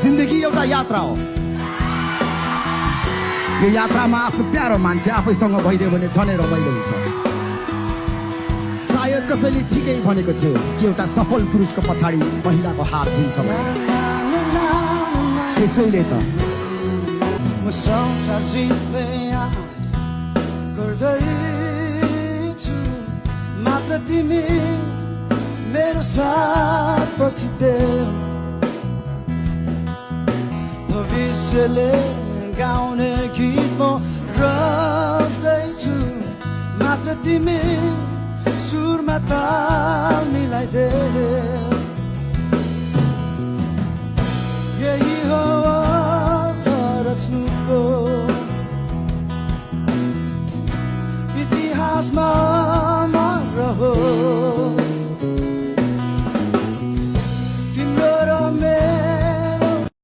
जिन्दगी एउटा यात्रा हो। यो यात्रामा आफ्नो प्यारो मान्छे आफैसँग भइदियो भने झनै रमाइलो हुन्छ। सायद कसैले ठिकै भनेको थियो कि एउटा सफल पुरुषको पछाडि महिलाको हात हुन्छ। त्यसैले त म संसार जित्दै गर्दैछु, मात्र तिमी मेरो साथ बसिदेऊ। भविष्यले गाउने गीत म रच्दैछु, मात्र तिमी सुरमा ताल मिलाइदेऊ।